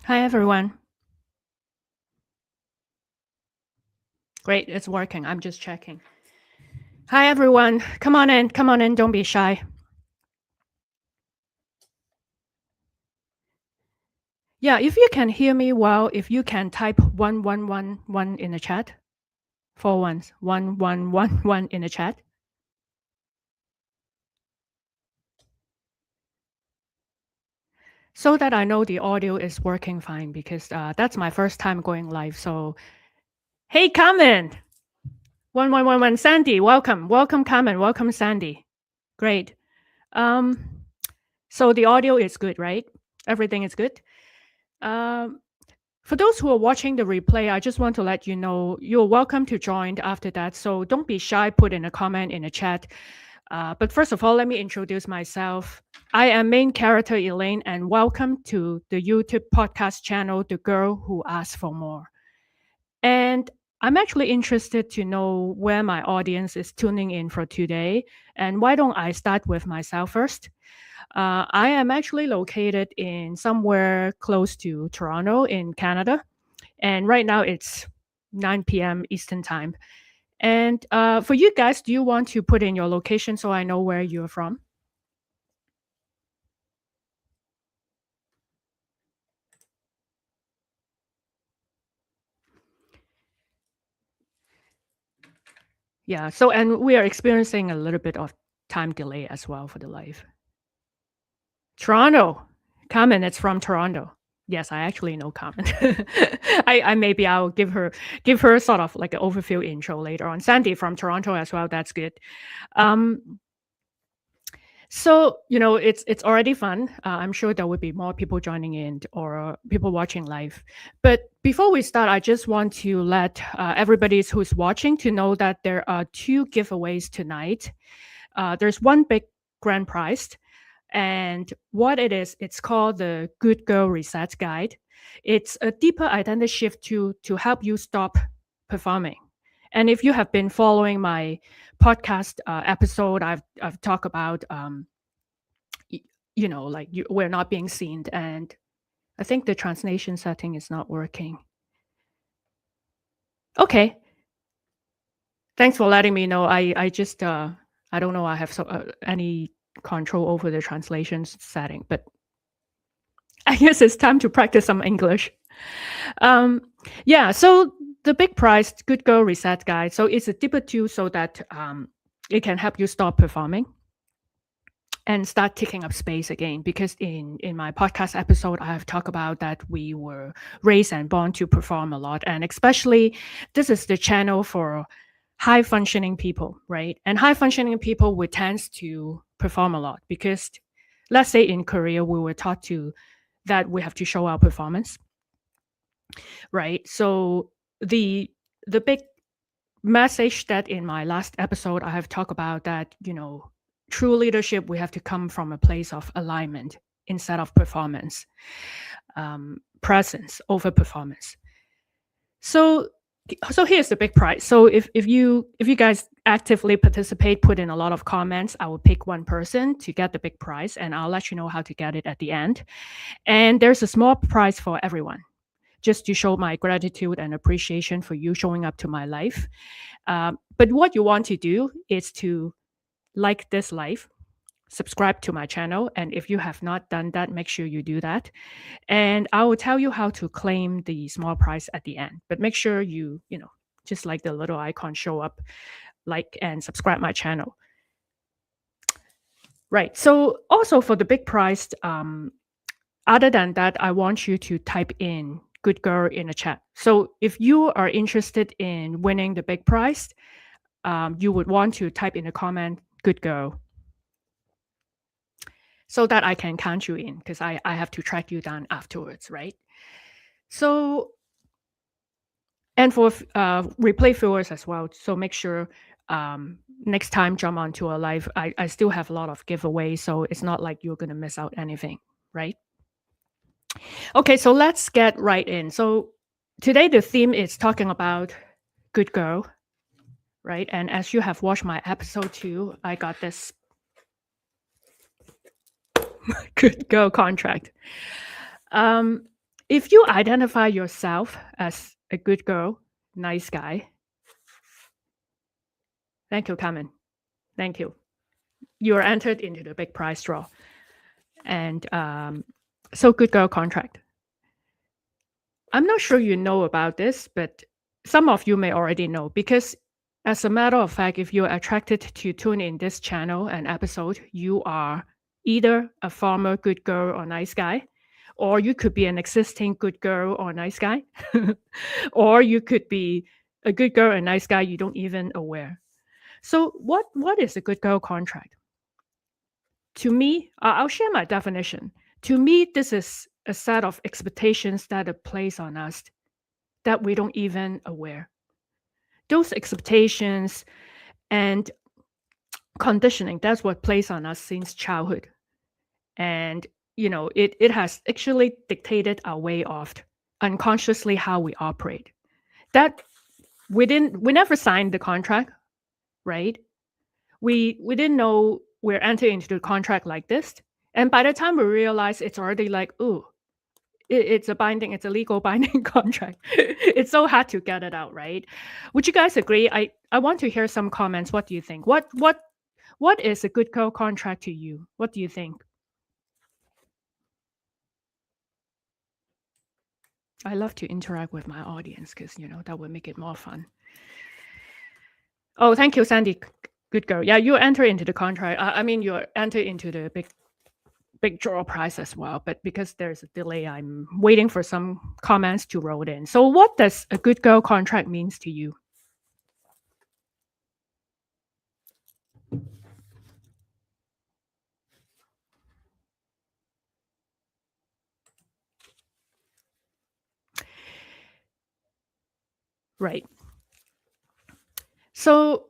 Hi, everyone. Great, it's working. I'm just checking. Hi, everyone. Come on in. Come on in. Don't be shy. Yeah, if you can hear me well, if you can type 1111 in the chat, 4 ones, 1111 in the chat. So that I know the audio is working fine because that's my first time going live. So, hey, Carmen. 1111 Sandy, welcome. Welcome, Carmen. Welcome, Sandy. Great. Um, so the audio is good, right? Everything is good. Um, For those who are watching the replay, I just want to let you know you're welcome to join after that. So don't be shy, put in a comment in the chat. But first of all, let me introduce myself. I am main character Elaine, and welcome to the YouTube podcast channel, The Girl Who Asked for More. And I'm actually interested to know where my audience is tuning in for today. And why don't I start with myself first? I am actually located in somewhere close to Toronto in Canada. And right now it's 9 p.m. Eastern Time. And for you guys, do you want to put in your location so I know where you're from? Yeah. So, and we are experiencing a little bit of time delay as well for the live. Toronto. Carmen, it's from Toronto. Yes, I actually know Carmen. I maybe I'll give her sort of like an overview intro later on. Sandy from Toronto as well. That's good. Um, So, it's already fun. I'm sure there will be more people joining in or people watching live. But before we start, I just want to let everybody who's watching to know that there are two giveaways tonight. There's one big grand prize, and what it is, it's called the Good Girl Reset Guide. It's a deeper identity shift to help you stop performing. And if you have been following my podcast episode, I've talked about y- like we're not being seen, and I think the translation setting is not working. Okay, thanks for letting me know. I just I don't know. I have any control over the translation setting, but I guess it's time to practice some English. Um, yeah, so the big prize, Good Girl Reset Guide. So it's a deeper tool so that it can help you stop performing and start taking up space again. Because in my podcast episode, I have talked about that we were raised and born to perform a lot, and especially this is the channel for high functioning people, right? And high functioning people would tends to perform a lot because, let's say in Korea, we were taught to that we have to show our performance, right? So the the big message that in my last episode I have talked about that, true leadership, we have to come from a place of alignment instead of performance, presence over performance. So so here's the big prize. So if you guys actively participate, put in a lot of comments, I will pick one person to get the big prize, and I'll let you know how to get it at the end. And there's a small prize for everyone, just to show my gratitude and appreciation for you showing up to my life. But what you want to do is to like this live, subscribe to my channel, and if you have not done that, make sure you do that. And I will tell you how to claim the small prize at the end. But make sure you just like the little icon show up, like and subscribe my channel. Right. So also for the big prize, other than that, I want you to type in "good girl" in the chat. So if you are interested in winning the big prize, you would want to type in a comment "good girl" so that I can count you in because I have to track you down afterwards, right? So, and for replay viewers as well. So make sure next time jump onto a live. I still have a lot of giveaways, so it's not like you're going to miss out anything, right? Okay, so let's get right in. So today the theme is talking about good girl, right? And as you have watched my episode 2, I got this good girl contract. Um, If you identify yourself as a good girl, nice guy, thank you, Carmen. Thank you. You are entered into the big prize draw. And so, good girl contract. I'm not sure you know about this, but some of you may already know because, as a matter of fact, if you're attracted to tune in this channel and episode, you are either a former good girl or nice guy, or you could be an existing good girl or nice guy, or you could be a good girl and nice guy you don't even aware. So, what is a good girl contract? To me, I'll share my definition. To me, this is a set of expectations that are placed on us that we don't even aware. Those expectations and conditioning, that's what plays on us since childhood. And it has actually dictated our way of unconsciously how we operate. That we never signed the contract, right? We didn't know we're entering into the contract like this. And by the time we realize it's already like, ooh, it's a legal binding contract. It's so hard to get it out, right? Would you guys agree? I want to hear some comments. What do you think? What is a good girl contract to you? What do you think? I love to interact with my audience because that would make it more fun. Oh, thank you, Sandy. Good girl. Yeah, you enter into the contract. I mean, you enter into the big draw prize as well. But because there's a delay, I'm waiting for some comments to roll in. So, what does a good girl contract means to you? Right. So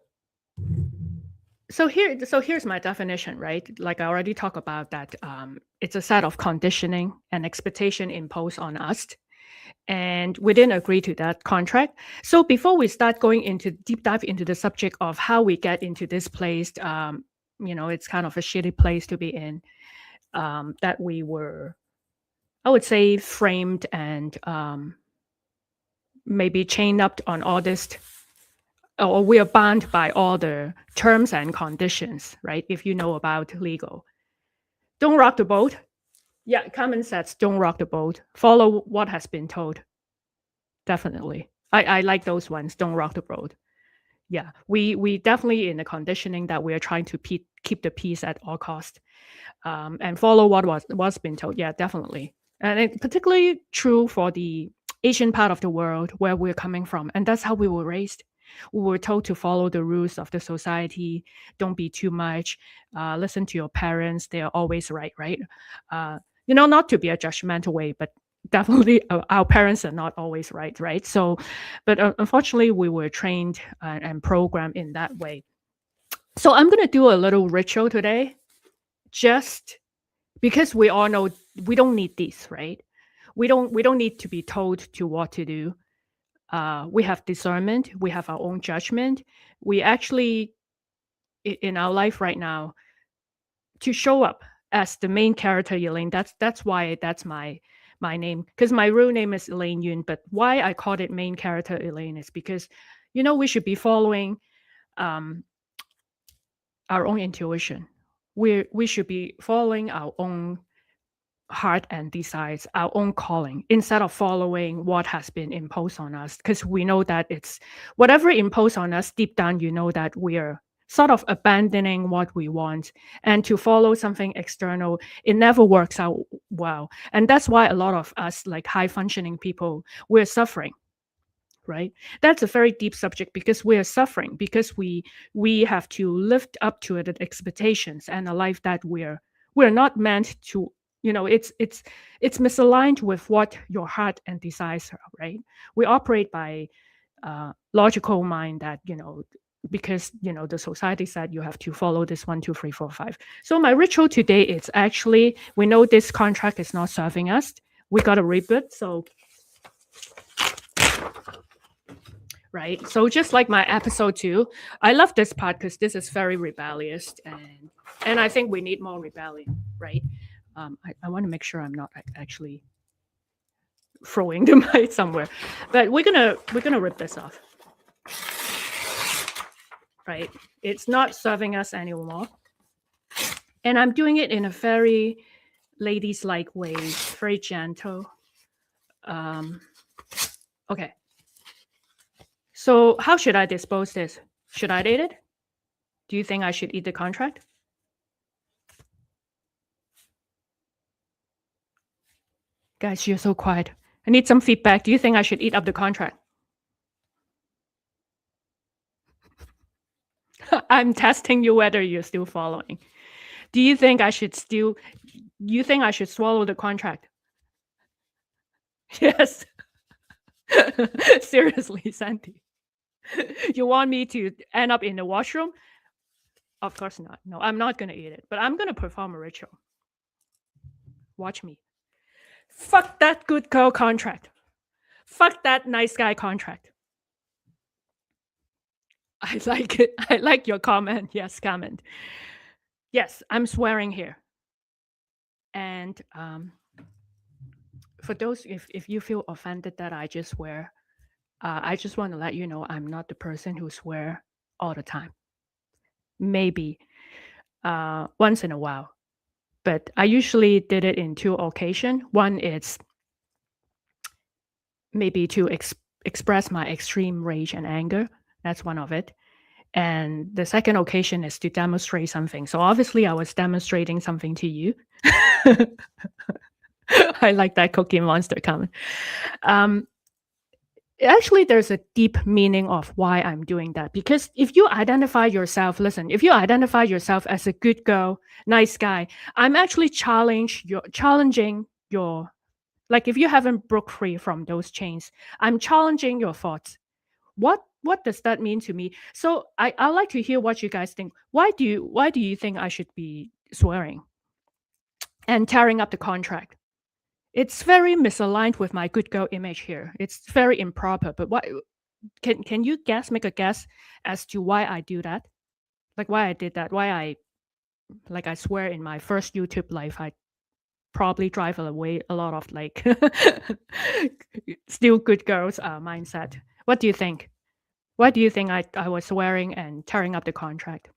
here's my definition, right? Like I already talked about that. It's a set of conditioning and expectation imposed on us, and we didn't agree to that contract. So before we start going into deep dive into the subject of how we get into this place, it's kind of a shitty place to be in. That we were, I would say, framed and maybe chained up on all this, or we are bound by all the terms and conditions, right? If you know about legal, don't rock the boat. Yeah, common sense, don't rock the boat. Follow what has been told. Definitely. I like those ones. Don't rock the boat. Yeah, we definitely in the conditioning that we are trying to keep the peace at all cost, and follow what was been told. Yeah, definitely, and it's particularly true for the Asian part of the world where we're coming from, and that's how we were raised. We were told to follow the rules of the society. Don't be too much. Listen to your parents. They are always right, right? Not to be a judgmental way, but definitely our parents are not always right, right? So, but unfortunately, we were trained and programmed in that way. So I'm going to do a little ritual today, just because we all know we don't need this, right? We don't need to be told to what to do. We have discernment. We have our own judgment. We actually, in our life right now, to show up as the main character, Elaine. That's why that's my name, because my real name is Elaine Yun. But why I called it main character Elaine is because, we should be following um, our own intuition. We should be following our own heart and desires, our own calling, instead of following what has been imposed on us. Because we know that it's whatever imposed on us deep down, that we're sort of abandoning what we want, and to follow something external, it never works out well. And that's why a lot of us, like high functioning people, we're suffering, right? That's a very deep subject because we are suffering because we have to lift up to the expectations and a life that we're not meant to. It's misaligned with what your heart and desires are, right? We operate by logical mind that because the society said you have to follow this 1 2 3 4 5. So my ritual today is actually, we know this contract is not serving us, we got to reboot. So right? So just like my episode 2, I love this part because this is very rebellious, and I think we need more rebellion, right? I want to make sure I'm not actually throwing the mic somewhere. But we're gonna rip this off. Right? It's not serving us anymore. And I'm doing it in a very ladies-like way, very gentle. Okay. So how should I dispose this? Should I eat it? Do you think I should eat the contract? Guys, you're so quiet. I need some feedback. Do you think I should eat up the contract? I'm testing you whether you're still following. Do you think I should swallow the contract? Yes. Seriously, Sandy. You want me to end up in the washroom? Of course not. No, I'm not going to eat it, but I'm going to perform a ritual. Watch me. Fuck that good girl contract. Fuck that nice guy contract. I like it. I like your comment. Yes, comment. Yes, I'm swearing here. And for those, if you feel offended that I just swear, I just want to let you know I'm not the person who swear all the time. Maybe once in a while. But I usually did it in two occasions. One is maybe to express my extreme rage and anger. That's one of it. And the second occasion is to demonstrate something. So obviously, I was demonstrating something to you. I like that Cookie Monster comment. Actually, there's a deep meaning of why I'm doing that. Because if you identify yourself, listen, if you identify yourself as a good girl, nice guy, I'm actually challenging your, like if you haven't broke free from those chains, I'm challenging your thoughts. What does that mean to me? So I like to hear what you guys think. Why do you think I should be swearing and tearing up the contract? It's very misaligned with my good girl image here. It's very improper. But what can you make a guess as to why I do that? Like why I did that? Why I swear in my first YouTube life I probably drive away a lot of like still good girls mindset. What do you think? Why do you think I was swearing and tearing up the contract?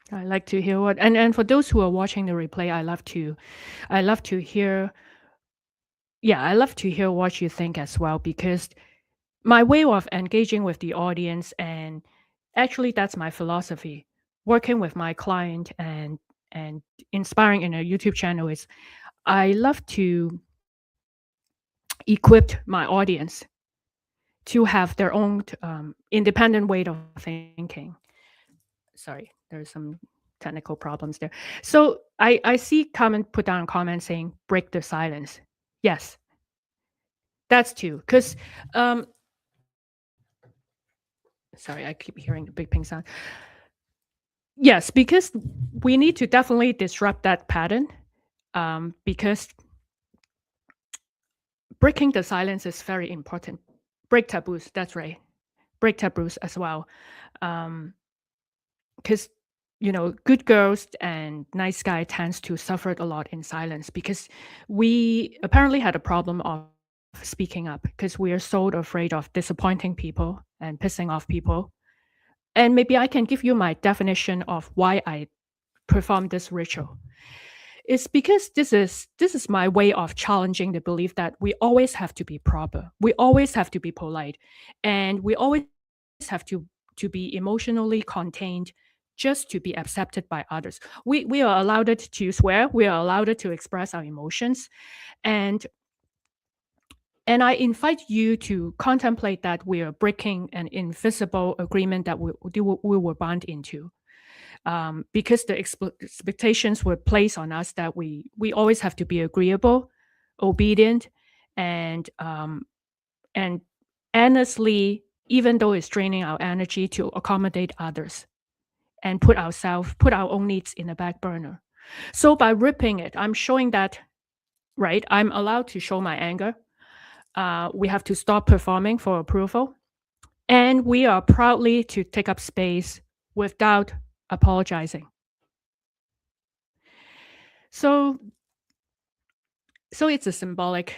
I like to hear what and for those who are watching the replay, I love to hear I love to hear what you think as well because my way of engaging with the audience and actually that's my philosophy. Working with my client and inspiring in a YouTube channel is I love to equip my audience to have their own independent way of thinking. Sorry, there's some technical problems there. So I see comment put down a comment saying break the silence. Yes, that's too. Because sorry, I keep hearing the big ping sound. Yes, because we need to definitely disrupt that pattern. Because breaking the silence is very important. Break taboos. That's right. Break taboos as well. Because good girls and nice guy tends to suffer a lot in silence because we apparently had a problem of speaking up because we are so afraid of disappointing people and pissing off people. And maybe I can give you my definition of why I perform this ritual. It's because this is my way of challenging the belief that we always have to be proper, we always have to be polite, and we always have to be emotionally contained just to be accepted by others. We are allowed it to swear, we are allowed it to express our emotions, and I invite you to contemplate that we are breaking an invisible agreement that we were bound into. Because the expectations were placed on us that we always have to be agreeable, obedient, and honestly, even though it's draining our energy to accommodate others and put our own needs in the back burner. So by ripping it, I'm showing that, right, I'm allowed to show my anger. We have to stop performing for approval. And we are proudly to take up space without apologizing. So so it's a symbolic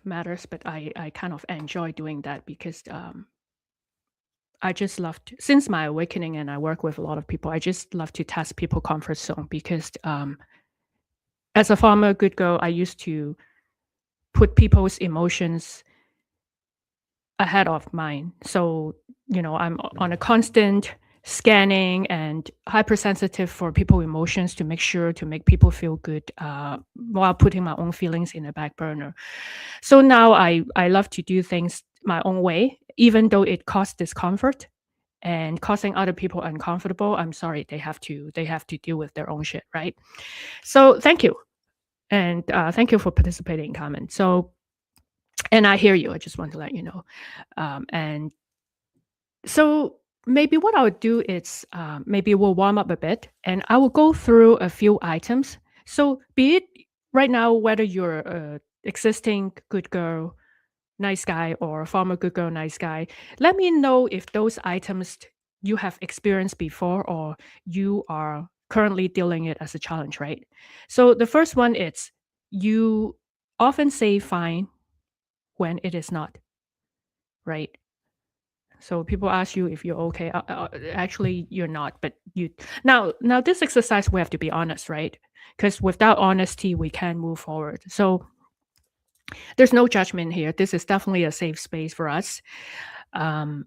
matters, but I kind of enjoy doing that because I just love to, since my awakening and I work with a lot of people, I just love to test people comfort zone because as a former good girl, I used to put people's emotions ahead of mine. So, I'm on a constant scanning and hypersensitive for people emotions to make sure to make people feel good while putting my own feelings in the back burner. So now I love to do things my own way, even though it causes discomfort and causing other people uncomfortable. I'm sorry, they have to deal with their own shit, right? So thank you. And thank you for participating in comment. So, and I hear you. I just want to let you know. And so maybe what I would do is maybe we'll warm up a bit and I will go through a few items. So be it right now, whether you're a existing good girl, nice guy, or a former good girl, nice guy, let me know if those items you have experienced before or you are currently dealing it as a challenge, right? So the first one is you often say fine when it is not, right? So people ask you if you're okay. Actually, you're not. But you now this exercise we have to be honest, right? Because without honesty, we can't move forward. So there's no judgment here. This is definitely a safe space for us. Um,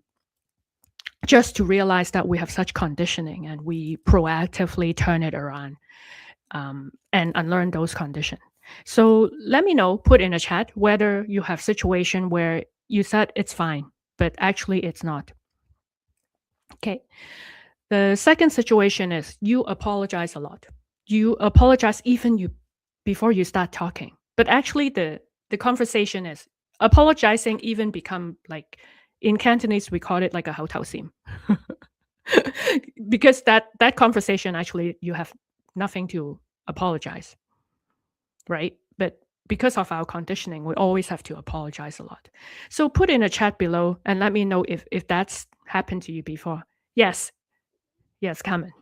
just to realize that we have such conditioning and we proactively turn it around and unlearn those conditions. So let me know, put in a chat whether you have situation where you said it's fine, but actually it's not. Okay. The second situation is you apologize a lot. You apologize even you before you start talking. But actually the conversation is apologizing even become like in Cantonese we call it like a hao tao sim. Because that conversation actually you have nothing to apologize, right? But because of our conditioning, we always have to apologize a lot. So put in a chat below and let me know if that's happened to you before. Yes, yes, common.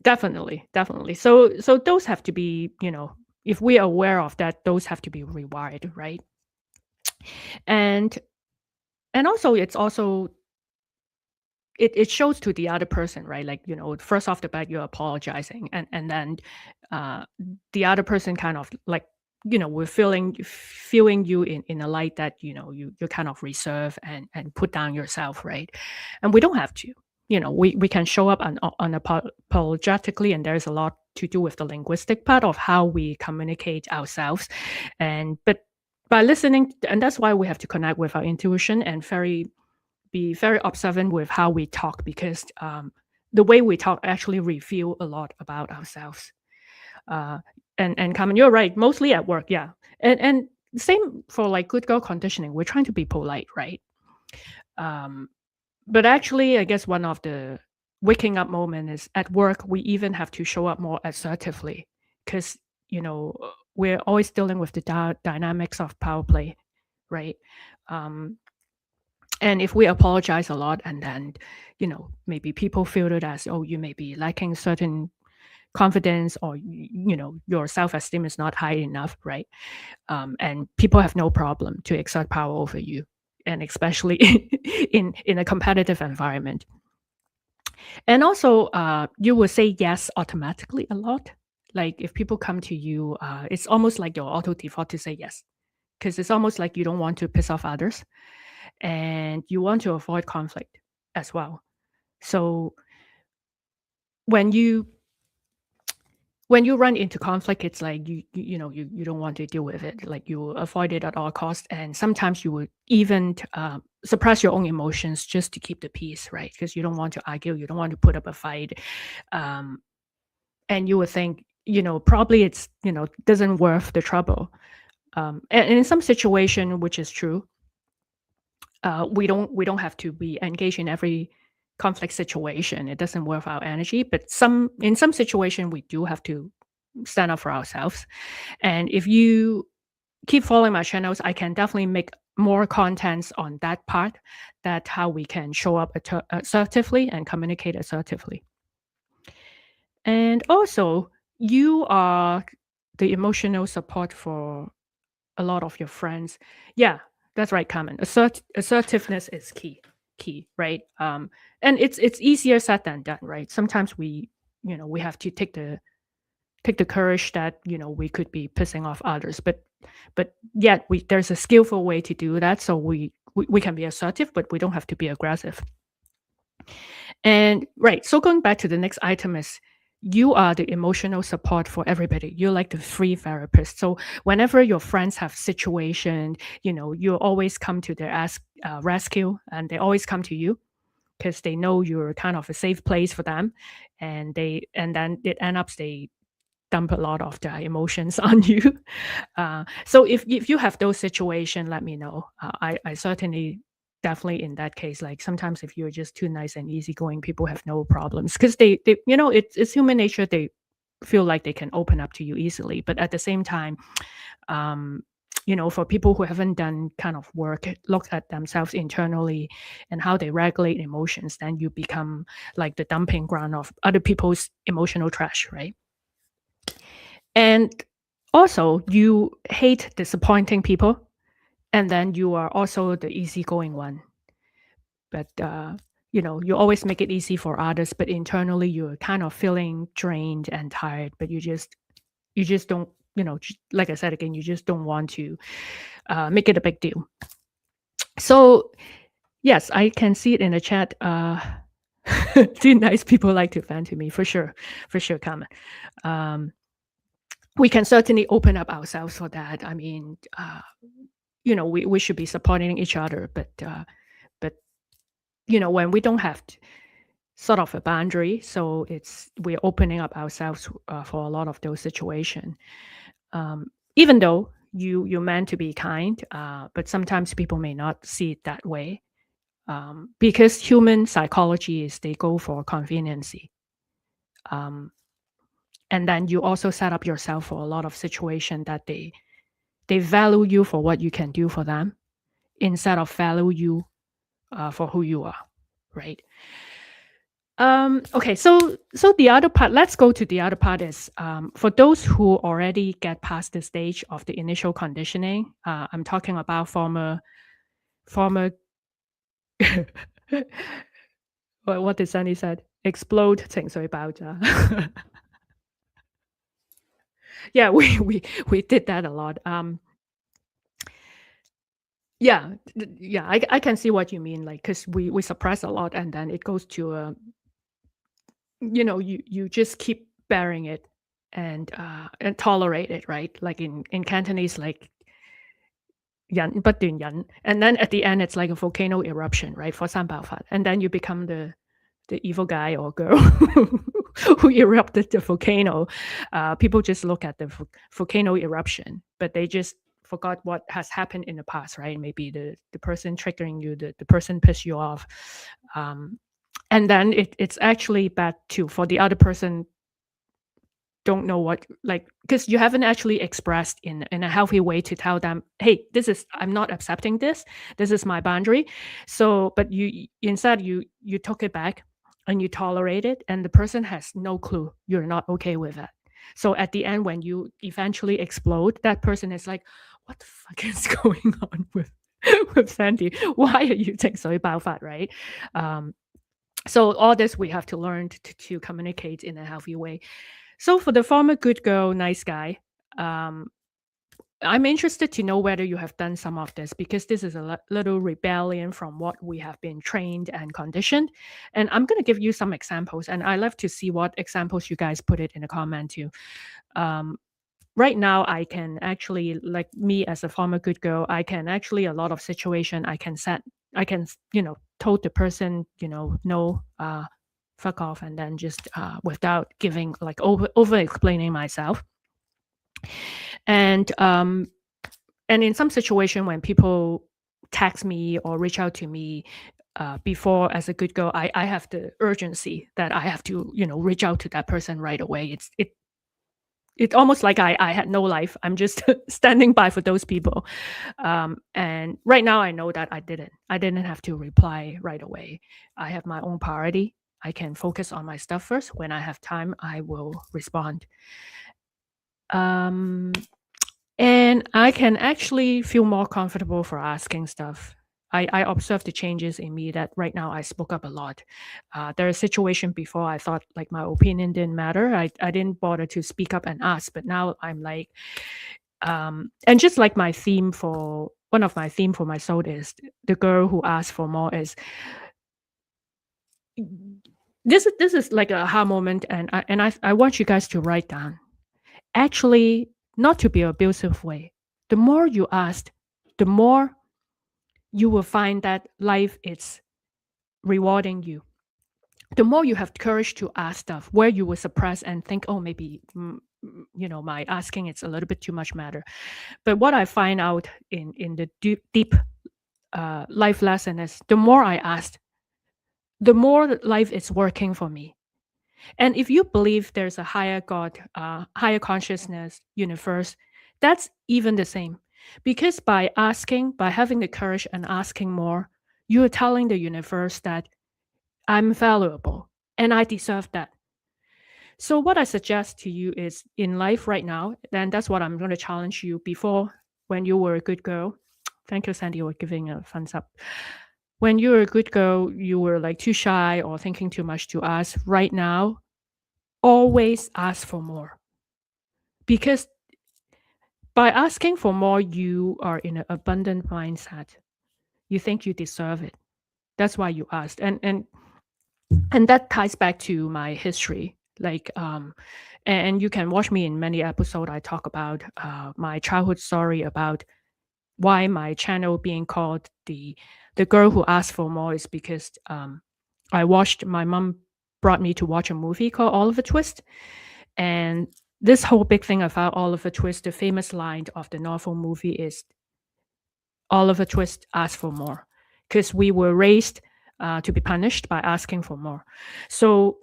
Definitely, definitely. So those have to be, if we're aware of that, those have to be rewired, right? And and also it's also it shows to the other person, right? Like, first off the bat, you're apologizing and then uh the other person kind of like, we're feeling you in a light that, you're kind of reserve and put down yourself, right? And we don't have to. We can show up unapologetically, and there's a lot to do with the linguistic part of how we communicate ourselves. And but by listening, and that's why we have to connect with our intuition and be very observant with how we talk because the way we talk actually reveal a lot about ourselves. Uh, and Carmen, you're right. Mostly at work, yeah. And same for like good girl conditioning. We're trying to be polite, right? Um, but actually, I guess one of the waking up moment is at work. We even have to show up more assertively because we're always dealing with the dynamics of power play, right? Um, and if we apologize a lot and then, maybe people feel it as, oh, you may be lacking certain confidence or, your self-esteem is not high enough, right? And people have no problem to exert power over you. And especially in a competitive environment. And also, you will say yes automatically a lot. Like if people come to you, it's almost like your auto default to say yes, because it's almost like you don't want to piss off others and you want to avoid conflict as well. So when you when you run into conflict, it's like you don't want to deal with it. Like you avoid it at all costs, and sometimes you would even suppress your own emotions just to keep the peace, right? Because you don't want to argue, you don't want to put up a fight, um, and you would think, probably it's doesn't worth the trouble. And in some situation, which is true, we don't have to be engaged in every conflict situation. It doesn't worth our energy. But in some situation, we do have to stand up for ourselves. And if you keep following my channels, I can definitely make more contents on that part. That's how we can show up assertively and communicate assertively. And also, you are the emotional support for a lot of your friends. Yeah, that's right, Carmen. Assertiveness is key, right? And it's easier said than done, right? Sometimes we have to take the courage that we could be pissing off others, but yet there's a skillful way to do that. So we can be assertive, but we don't have to be aggressive. And right, so going back to the next item is you are the emotional support for everybody. You're like the free therapist. So whenever your friends have situation, you always come to their rescue, and they always come to you because they know you're kind of a safe place for them, and then it ends up they dump a lot of their emotions on you. So if you have those situations, let me know. I certainly definitely in that case, like sometimes if you're just too nice and easygoing, people have no problems because they it's human nature. They feel like they can open up to you easily, but at the same time, um, for people who haven't done kind of work, look at themselves internally and how they regulate emotions, then you become like the dumping ground of other people's emotional trash, right? And also, you hate disappointing people, and then you are also the easygoing one. But you always make it easy for others, but internally you're kind of feeling drained and tired. But you just don't, like I said again, you just don't want to make it a big deal. So yes, I can see it in the chat. Do nice people like to vent to me for sure, Carmen. Um, we can certainly open up ourselves for that. I mean, we should be supporting each other, but when we don't have sort of a boundary, so we're opening up ourselves for a lot of those situations. Even though you meant to be kind, but sometimes people may not see it that way, because human psychology is they go for conveniency. Um, and then you also set up yourself for a lot of situation that they value you for what you can do for them instead of value you for who you are, right? Okay, so the other part, let's go to the other part is for those who already get past the stage of the initial conditioning. I'm talking about former what did Sandy said? Explode 情緒爆炸. Yeah, we did that a lot. Yeah, yeah, I can see what you mean. Like, because we suppress a lot, and then it goes to you just keep bearing it and tolerate it, right? Like in Cantonese, like 忍不斷忍, and then at the end it's like a volcano eruption, right? For 三爆發, and then you become the evil guy or girl who erupted the volcano. People just look at the volcano eruption, but they just forgot what has happened in the past, right? Maybe the person triggering you, the person pissed you off. And then it's actually bad too for the other person. Don't know what, like, because you haven't actually expressed in a healthy way to tell them, hey, I'm not accepting this is my boundary. So but you instead you took it back and you tolerate it, and the person has no clue you're not okay with that. So at the end when you eventually explode, that person is like, what the fuck is going on with Sandy? Why are you taking so bad, right? So all this we have to learn to communicate in a healthy way. So for the former good girl, nice guy, um, I'm interested to know whether you have done some of this, because this is a little rebellion from what we have been trained and conditioned. And I'm going to give you some examples, and I love to see what examples you guys put it in a comment too. Um, right now, I can actually, like me as a former good girl, I can actually a lot of situation I can told the person, no, fuck off, and then just without giving like over explaining myself. And in some situation when people text me or reach out to me, before as a good girl, I have the urgency that I have to reach out to that person right away. It's almost like I had no life. I'm just standing by for those people. And right now, I know that I didn't. I didn't have to reply right away. I have my own priority. I can focus on my stuff first. When I have time, I will respond. Um, and I can actually feel more comfortable for asking stuff. I observe the changes in me that right now I spoke up a lot. There are situations before I thought like my opinion didn't matter. I didn't bother to speak up and ask, but now I'm like, and just like my theme for one of my theme for my soul is the girl who asked for more is this is like a aha moment, and I want you guys to write down. Actually, not to be abusive way. The more you ask, the more you will find that life is rewarding you. The more you have courage to ask stuff where you will suppress and think, oh, maybe my asking it's a little bit too much matter. But what I find out in the deep life lesson is the more I ask, the more that life is working for me. And if you believe there's a higher God, higher consciousness, universe, that's even the same. Because by asking, by having the courage and asking more, you are telling the universe that I'm valuable and I deserve that. So, what I suggest to you is in life right now, then that's what I'm going to challenge you before when you were a good girl. Thank you, Sandy, for giving a thumbs up. When you were a good girl, you were like too shy or thinking too much to ask. Right now, always ask for more. Because by asking for more, you are in an abundant mindset. You think you deserve it. That's why you asked. And that ties back to my history. Like and you can watch me in many episodes. I talk about my childhood story about why my channel being called the girl who asked for more is because I watched my mom brought me to watch a movie called Oliver Twist. And this whole big thing about Oliver Twist, the famous line of the novel movie is Oliver Twist asked for more because we were raised to be punished by asking for more. So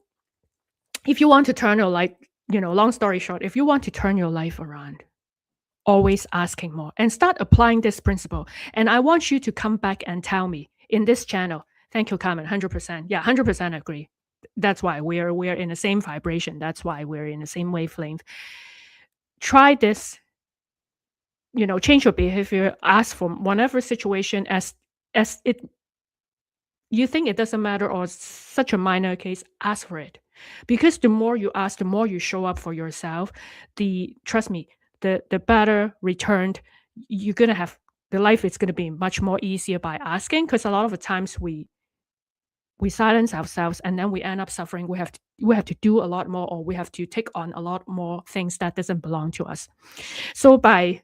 if you want to turn your life, long story short, if you want to turn your life around, always asking more and start applying this principle. And I want you to come back and tell me in this channel. Thank you, Carmen. 100%. Yeah, 100% agree. That's why we're in the same vibration. That's why we're in the same wavelength. Try this, change your behavior, ask for whatever situation as it you think it doesn't matter or such a minor case, ask for it. Because the more you ask, the more you show up for yourself, trust me, the better returned you're gonna have. The life is gonna be much more easier by asking, because a lot of the times we silence ourselves and then we end up suffering. We have to do a lot more, or we have to take on a lot more things that doesn't belong to us. So by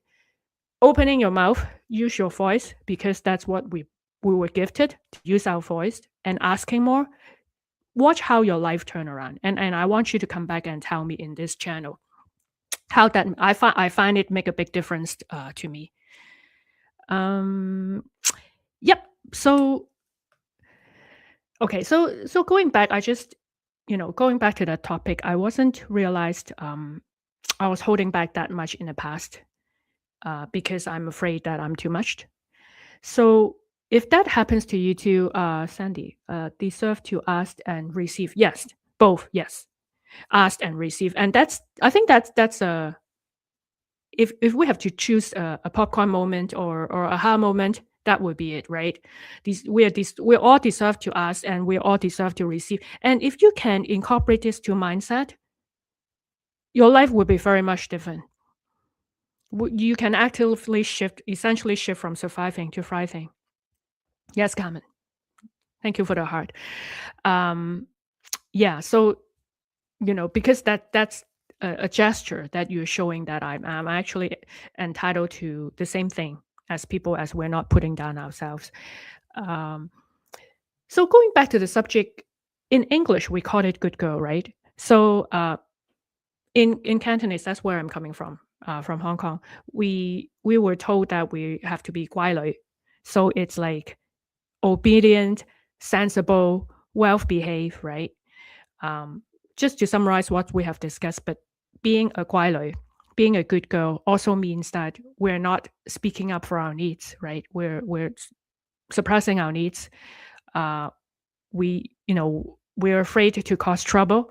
opening your mouth, use your voice, because that's what we were gifted to use our voice, and asking more. Watch how your life turn around, and I want you to come back and tell me in this channel how that I find it make a big difference to me. Um, yep. So okay, so going back, I just going back to that topic, I wasn't realized I was holding back that much in the past because I'm afraid that I'm too much. So if that happens to you too, Sandy, deserve to ask and receive. Yes, both. Yes, ask and receive, and I think that's a if we have to choose a popcorn moment or aha moment, that would be it, right? We all deserve to ask and we all deserve to receive. And if you can incorporate this to mindset, your life will be very much different. You can actively essentially shift from surviving to thriving. Yes, Carmen. Thank you for the heart. Um, yeah, so because that's a gesture that you're showing that I'm actually entitled to the same thing as people, as we're not putting down ourselves. Um, so going back to the subject, in English we call it good girl, right? So in Cantonese, that's where I'm coming from Hong Kong. We were told that we have to be 乖女, so it's like obedient, sensible, well behaved, right? Um, just to summarize what we have discussed, but being a 乖女, being a good girl also means that we're not speaking up for our needs, right? We're suppressing our needs. We're afraid to cause trouble,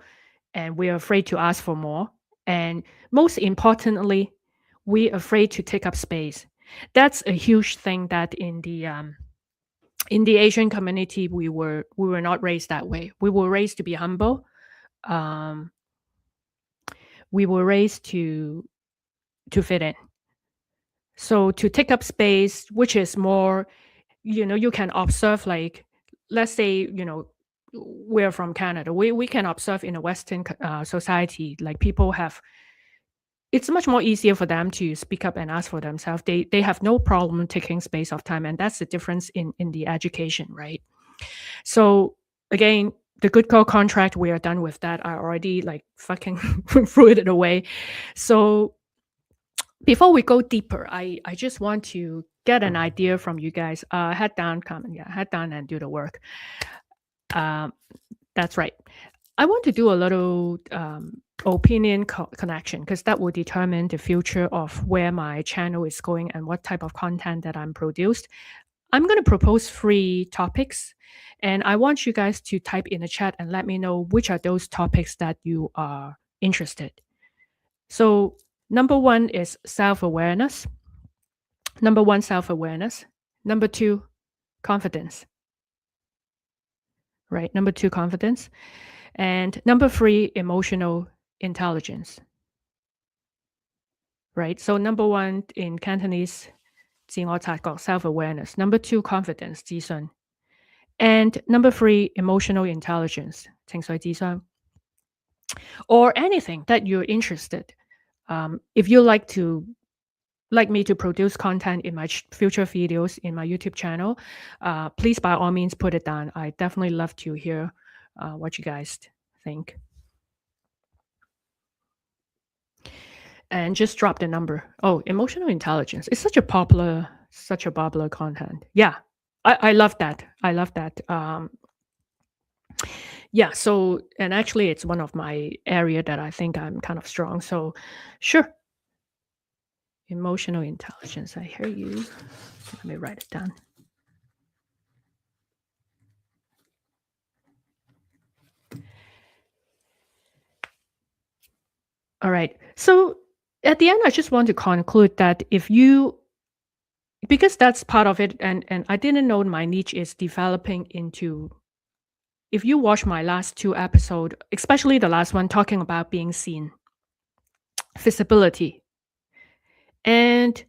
and we're afraid to ask for more. And most importantly, we're afraid to take up space. That's a huge thing that in the Asian community we were not raised that way. We were raised to be humble. Um, we were raised to fit in. So to take up space, which is more, you can observe, like, let's say, we're from Canada. We can observe in a Western society, like people have, it's much more easier for them to speak up and ask for themselves. They have no problem taking space of time. And that's the difference in the education, right? So again, the good girl contract, we are done with that. I already like fucking threw it away. So before we go deeper, I just want to get an idea from you guys. Head down, comment. Yeah, head down and do the work. That's right. I want to do a little opinion connection, because that will determine the future of where my channel is going and what type of content that I'm produced. I'm going to propose 3 topics, and I want you guys to type in the chat and let me know which are those topics that you are interested. So number 1 is self-awareness. Number 1, self-awareness. Number 2, confidence. Right? Number 2, confidence. And number 3, emotional intelligence. Right? So number 1 in Cantonese, 自我察覺, self-awareness. Number 2, confidence, 自信. And number 3, emotional intelligence, 情緒智商. Or anything that you're interested. If you like me to produce content in my future videos in my YouTube channel, please by all means put it down. I definitely love to hear what you guys think. And just drop the number. Oh, emotional intelligence. It's such a popular content. Yeah, I love that. I love that. Yeah, so, and actually it's one of my area that I think I'm kind of strong. So sure. Emotional intelligence. I hear you. Let me write it down. All right. So at the end, I just want to conclude that because that's part of it, and I didn't know my niche is developing into, if you watch my last 2 episodes, especially the last one talking about being seen, visibility, and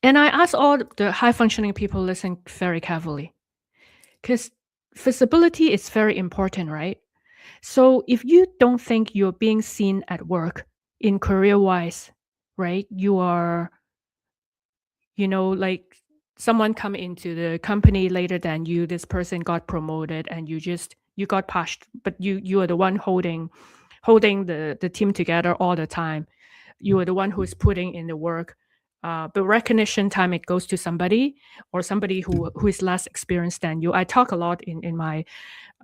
I asked all the high functioning people listen very carefully, because visibility is very important, right? So if you don't think you're being seen at work in career wise, right? You are, like someone come into the company later than you, this person got promoted and you got pushed, but you are the one holding the team together all the time. You are the one who's putting in the work. But recognition time, it goes to somebody, or somebody who is less experienced than you. I talk a lot in my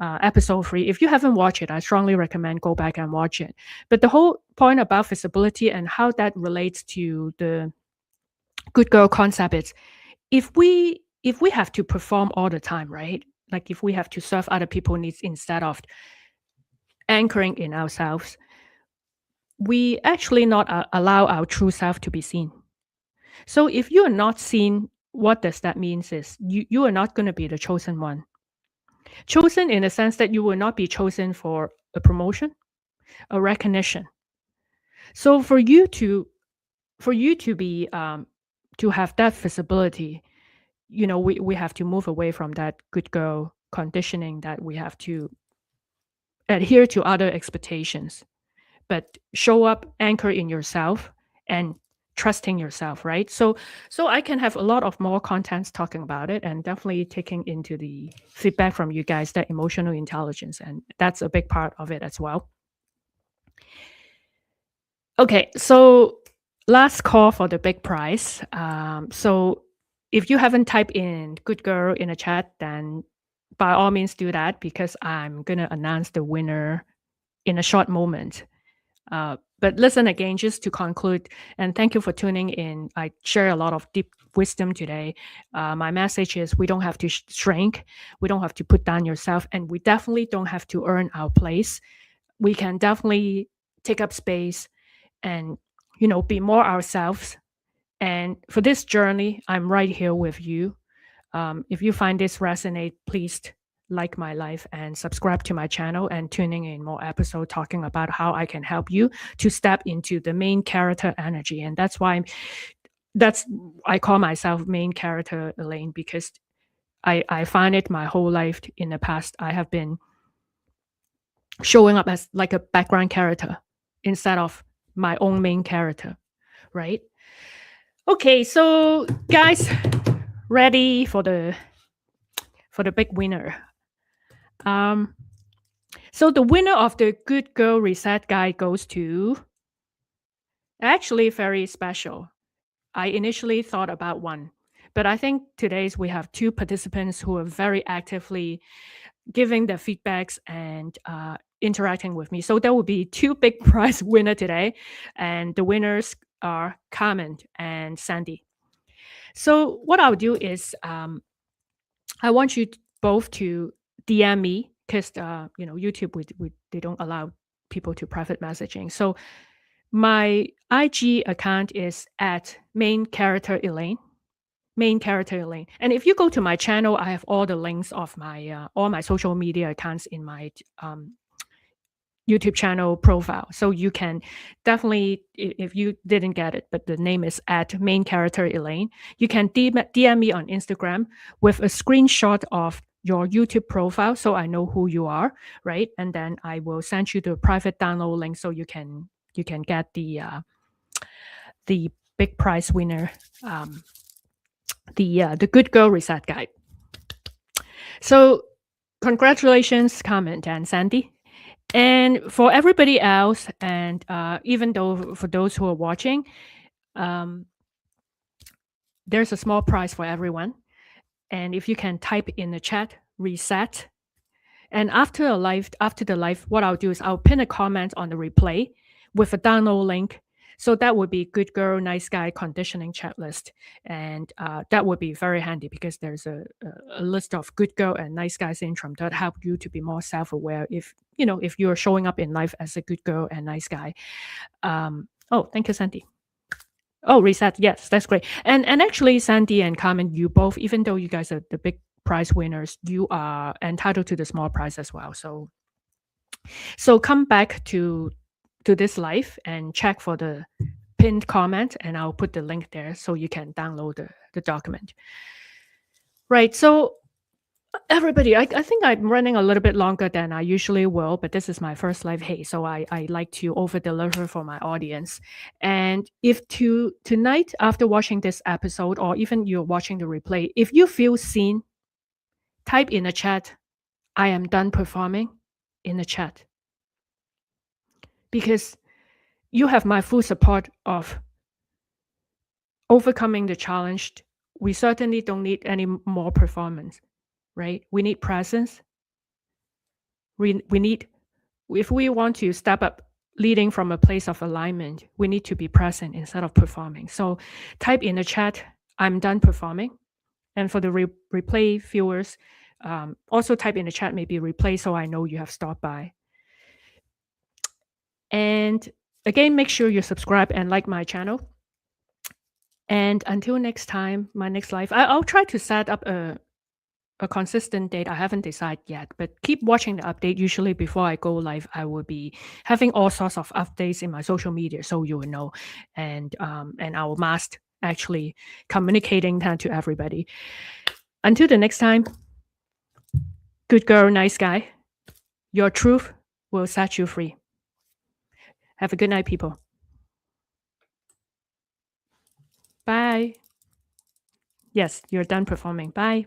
episode 3. If you haven't watched it, I strongly recommend go back and watch it. But the whole point about visibility and how that relates to the good girl concept is, if we have to perform all the time, right? Like if we have to serve other people's needs instead of anchoring in ourselves, we actually not allow our true self to be seen. So if you are not seen, what does that mean is you are not going to be the chosen one. Chosen in the sense that you will not be chosen for a promotion, a recognition. So for you to be to have that visibility, we have to move away from that good girl conditioning, that we have to adhere to other expectations, but show up, anchor in yourself, and trusting yourself, right? So I can have a lot of more contents talking about it, and definitely taking into the feedback from you guys, that emotional intelligence, and that's a big part of it as well. Okay, so last call for the big prize. So if you haven't typed in good girl in a chat, then by all means do that, because I'm gonna announce the winner in a short moment. But listen again, just to conclude, and thank you for tuning in. I share a lot of deep wisdom today. My message is we don't have to shrink, we don't have to put down yourself, and we definitely don't have to earn our place. We can definitely take up space and, be more ourselves. And for this journey, I'm right here with you. If you find this resonate, please like my life and subscribe to my channel and tuning in more episode talking about how I can help you to step into the main character energy. And that's I call myself main character Elaine, because I find it my whole life in the past. I have been showing up as like a background character instead of my own main character, right? Okay, so guys, ready for the big winner. Um, so the winner of the Good Girl Reset Guide goes to, actually very special. I initially thought about one, but I think today's we have two participants who are very actively giving their feedbacks and interacting with me. So there will be two big prize winner today, and the winners are Carmen and Sandy. So what I'll do is I want you both to DM me, because YouTube they don't allow people to private messaging. So my IG account is at main character Elaine. Main character Elaine. And if you go to my channel, I have all the links of my all my social media accounts in my YouTube channel profile. So you can definitely, if you didn't get it, but the name is at main character Elaine, you can DM me on Instagram with a screenshot of your YouTube profile so I know who you are, right? And then I will send you the private download link so you can get the big prize winner, the Good Girl Reset Guide. So congratulations, Carmen and Sandy. And for everybody else, and even though for those who are watching, there's a small prize for everyone. And if you can type in the chat, reset. And after the live, what I'll do is I'll pin a comment on the replay with a download link. So that would be Good Girl, Nice Guy conditioning checklist. And that would be very handy because there's a list of good girl and nice guy syndrome that help you to be more self-aware if you're showing up in life as a good girl and nice guy. Oh, thank you, Sandy. Oh, reset. Yes, that's great. And actually, Sandy and Carmen, you both, even though you guys are the big prize winners, you are entitled to the small prize as well. So come back to this live and check for the pinned comment, and I'll put the link there so you can download the document. Right. So everybody, I think I'm running a little bit longer than I usually will, but this is my first live. Hey, so I like to over deliver for my audience. And if tonight, after watching this episode, or even you're watching the replay, if you feel seen, type in the chat, I am done performing, in the chat. Because you have my full support of overcoming the challenge. We certainly don't need any more performance, right? We need presence. We need, if we want to step up leading from a place of alignment, we need to be present instead of performing. So type in the chat, I'm done performing. And for the replay viewers, also type in the chat, maybe replay, so I know you have stopped by. And again, make sure you subscribe and like my channel. And until next time, my next live, I'll try to set up a consistent date. I haven't decided yet, but keep watching the update. Usually before I go live, I will be having all sorts of updates in my social media, so you will know. And I will master actually communicating that to everybody. Until the next time, good girl, nice guy. Your truth will set you free. Have a good night, people. Bye. Yes, you're done performing. Bye.